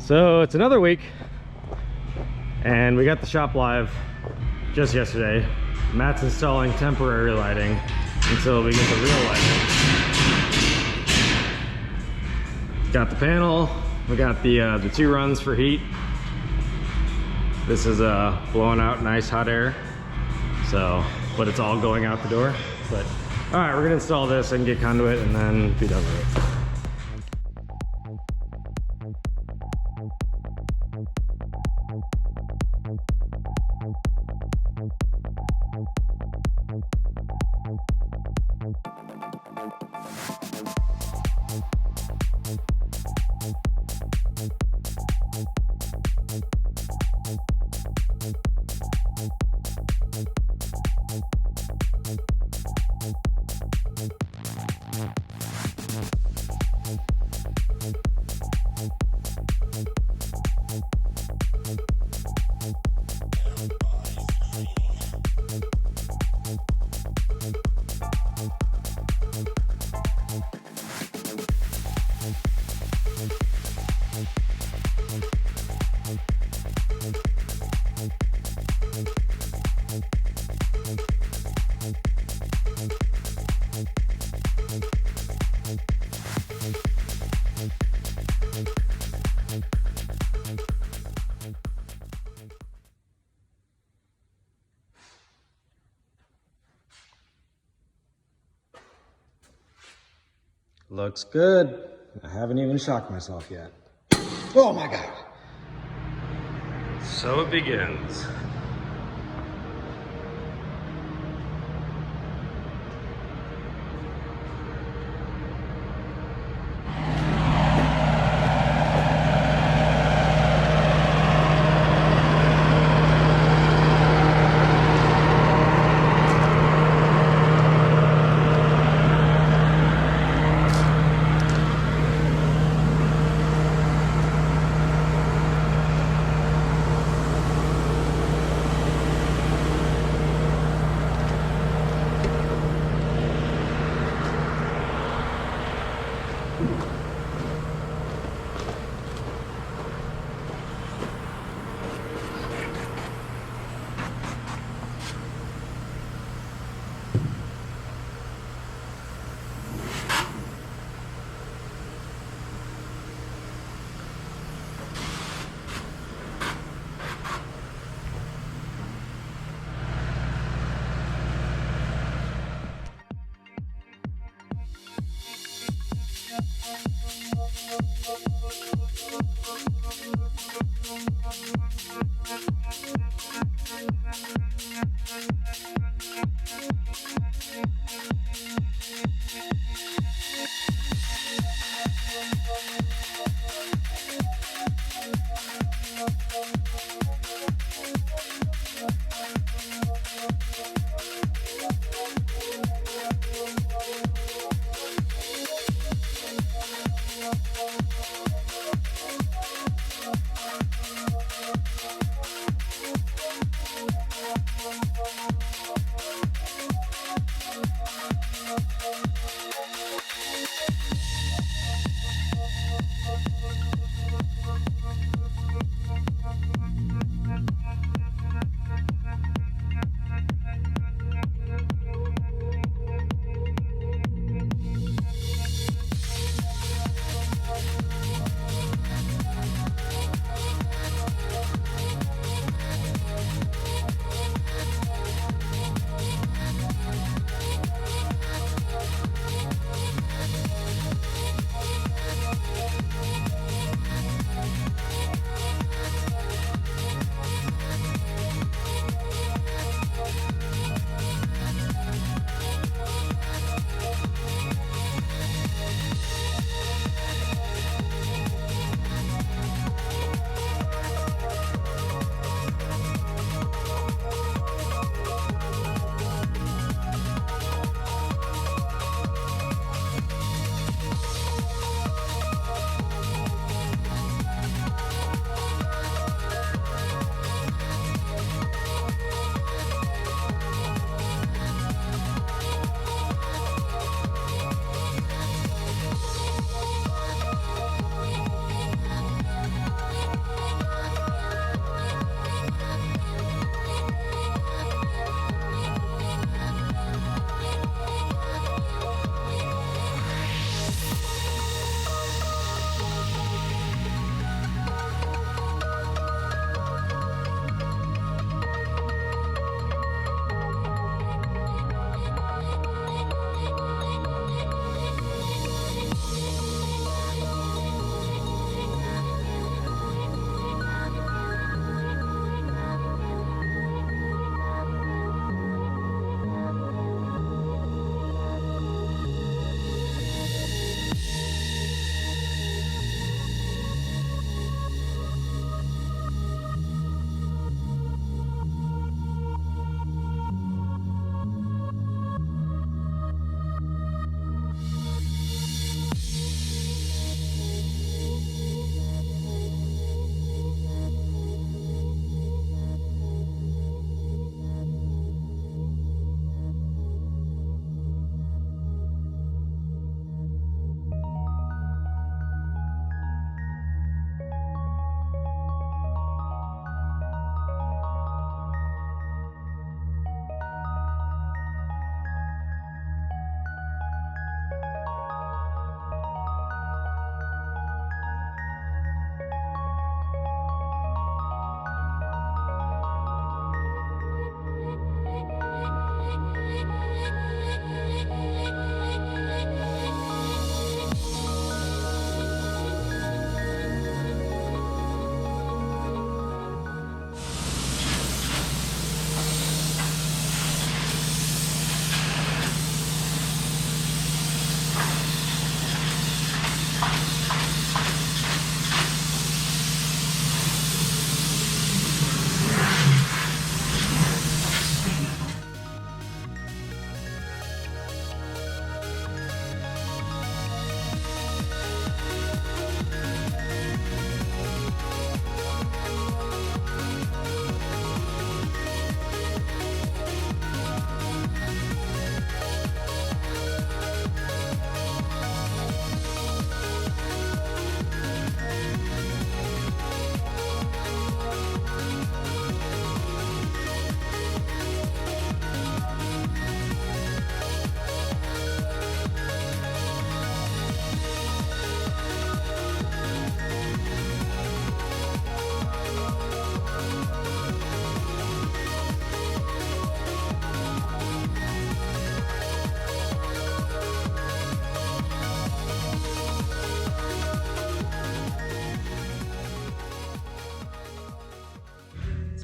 So it's another week and we got the shop live just yesterday. Matt's installing temporary lighting until we get the real lighting. Got the panel, we got the 2 runs for heat. This is blowing out nice hot air, so, but it's all going out the door. But all right, we're gonna install this and get conduit and then be done with it. Looks good. I haven't even shocked myself yet. Oh my God. So it begins.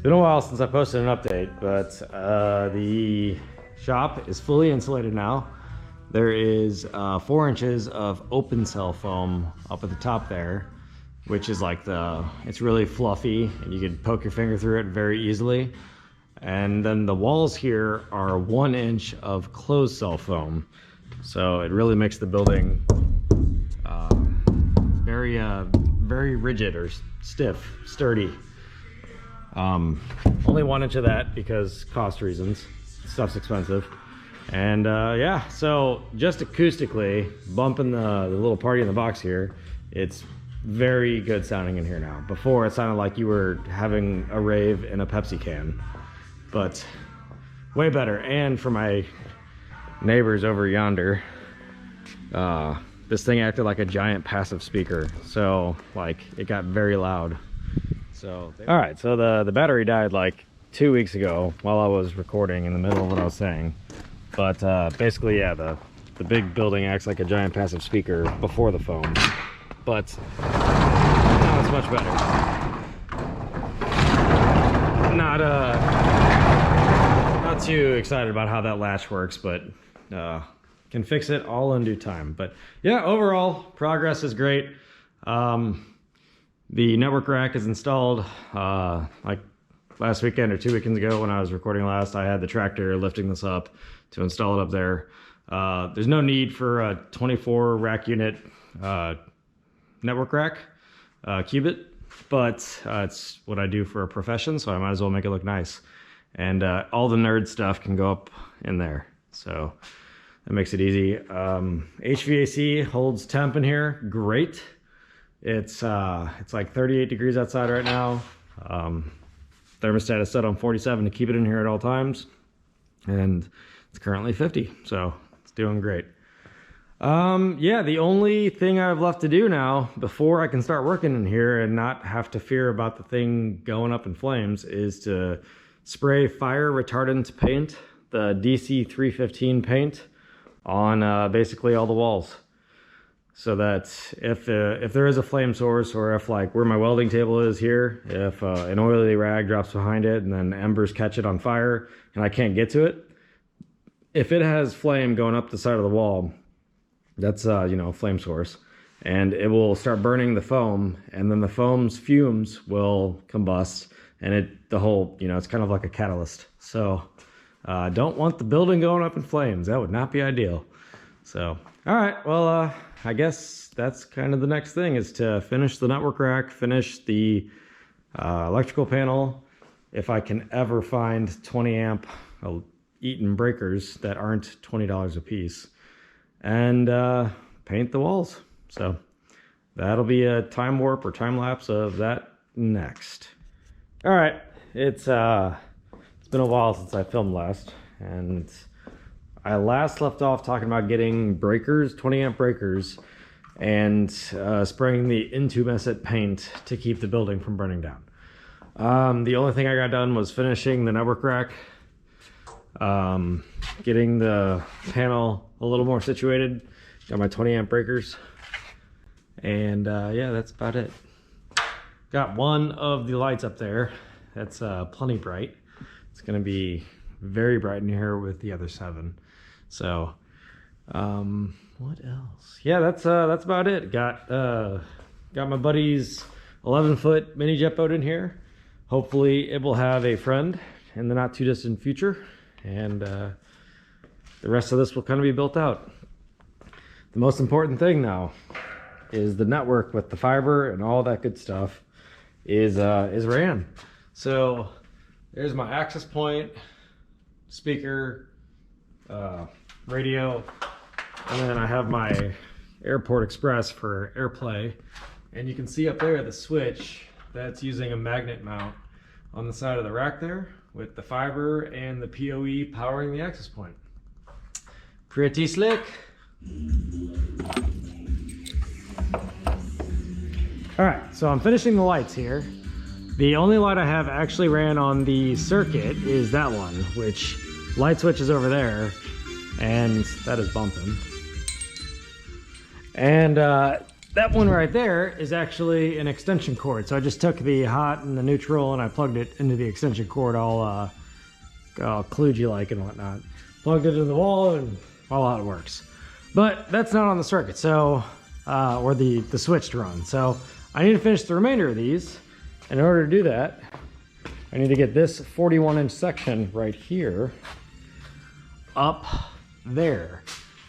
been a while since I posted an update, but the shop is fully insulated now. There is 4 inches of open cell foam up at the top there, which is like it's really fluffy and you can poke your finger through it very easily. And then the walls here are 1 inch of closed cell foam. So it really makes the building very rigid or stiff, sturdy. Only 1 inch of that because cost reasons. Stuff's expensive. And yeah, so just acoustically, bumping the little party in the box here, it's very good sounding in here now. Before it sounded like you were having a rave in a Pepsi can, but way better. And for my neighbors over yonder, this thing acted like a giant passive speaker, so like it got very loud. So all right, so the battery died like 2 weeks ago while I was recording in the middle of what I was saying. But basically, yeah, the big building acts like a giant passive speaker before the foam, but now it's much better. Not too excited about how that latch works, but can fix it all in due time. But yeah, overall progress is great. The network rack is installed like last weekend or 2 weekends ago when I was recording last. I had the tractor lifting this up to install it up there. There's no need for a 24 rack unit network rack qubit, but it's what I do for a profession, so I might as well make it look nice. And all the nerd stuff can go up in there, so that makes it easy. HVAC holds temp in here, great. It's like 38 degrees outside right now. Thermostat is set on 47 to keep it in here at all times, and it's currently 50, so it's doing great. Yeah, the only thing I have left to do now before I can start working in here and not have to fear about the thing going up in flames is to spray fire retardant paint, the DC 315 paint, on basically all the walls, so that if there is a flame source, or if like where my welding table is here, if an oily rag drops behind it and then embers catch it on fire and I can't get to it, if it has flame going up the side of the wall, that's you know, a flame source, and it will start burning the foam, and then the foam's fumes will combust, and the whole, you know, it's kind of like a catalyst. So don't want the building going up in flames. That would not be ideal. So all right, well, I guess that's kind of the next thing, is to finish the network rack, finish the electrical panel, if I can ever find 20 amp Eaton breakers that aren't $20 a piece, and paint the walls. So that'll be a time warp or time lapse of that next. All right, it's been a while since I filmed last, and I last left off talking about getting breakers, 20 amp breakers, and spraying the intumescent paint to keep the building from burning down. The only thing I got done was finishing the network rack, getting the panel a little more situated, got my 20 amp breakers, and yeah, that's about it. Got one of the lights up there that's plenty bright. It's gonna be very bright in here with the other 7. So what else? Yeah, that's about it. Got my buddy's 11-foot mini jet boat in here. Hopefully it will have a friend in the not too distant future, and the rest of this will kind of be built out. The most important thing now is the network with the fiber and all that good stuff is ran. So there's my access point, speaker, radio, and then I have my Airport Express for AirPlay, and you can see up there the switch that's using a magnet mount on the side of the rack there, with the fiber and the PoE powering the access point. Pretty slick. All right, so I'm finishing the lights here. The only light I have actually ran on the circuit is that one, which light switch is over there, and that is bumping. And that one right there is actually an extension cord. So I just took the hot and the neutral and I plugged it into the extension cord all kludgy like and whatnot. Plugged it into the wall and voila, it works. But that's not on the circuit, so or the switch to run. So I need to finish the remainder of these. In order to do that, I need to get this 41-inch section right here up there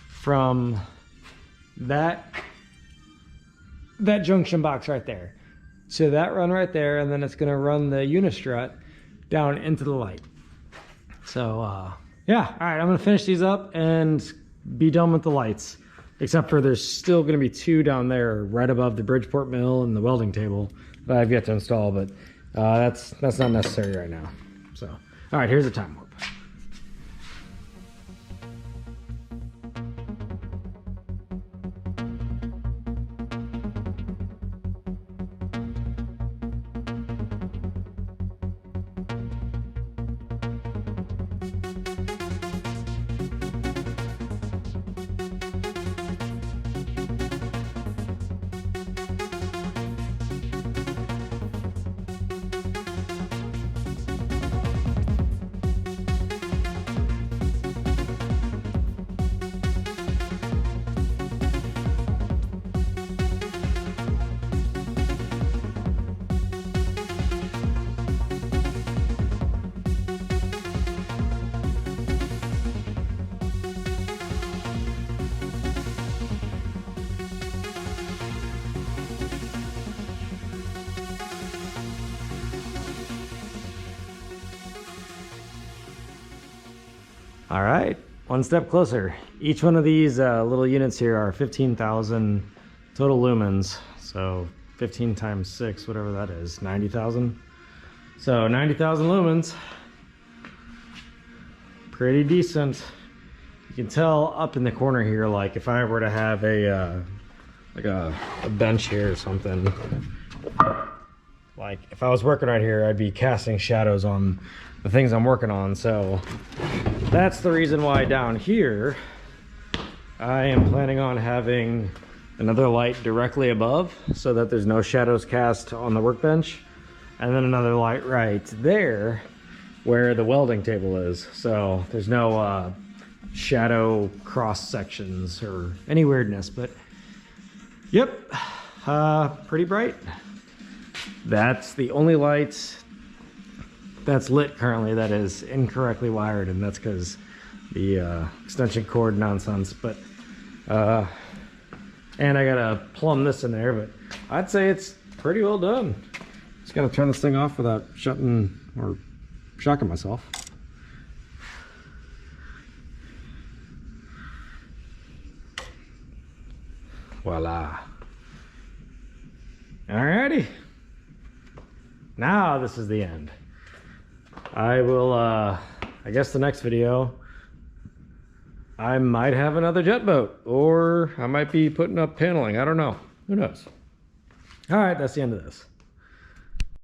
from that junction box right there. So that run right there, and then it's gonna run the unistrut down into the light. So yeah, all right, I'm gonna finish these up and be done with the lights. Except for there's still gonna be two down there right above the Bridgeport mill and the welding table that I've yet to install, but that's not necessary right now. So, all right, here's the time warp. All right, one step closer. Each one of these little units here are 15,000 total lumens. So 15 times 6, whatever that is, 90,000. So 90,000 lumens. Pretty decent. You can tell up in the corner here, like if I were to have a bench here or something, like if I was working right here, I'd be casting shadows on the things I'm working on. So that's the reason why down here I am planning on having another light directly above so that there's no shadows cast on the workbench, and then another light right there where the welding table is, so there's no shadow cross sections or any weirdness. But yep, pretty bright. That's the only light that's lit currently that is incorrectly wired, and that's because the extension cord nonsense. But and I gotta plumb this in there, but I'd say it's pretty well done. Just gotta turn this thing off without shutting or shocking myself. Voila. Alrighty. Now this is the end. I will, I guess the next video, I might have another jet boat, or I might be putting up paneling. I don't know. Who knows? All right, that's the end of this.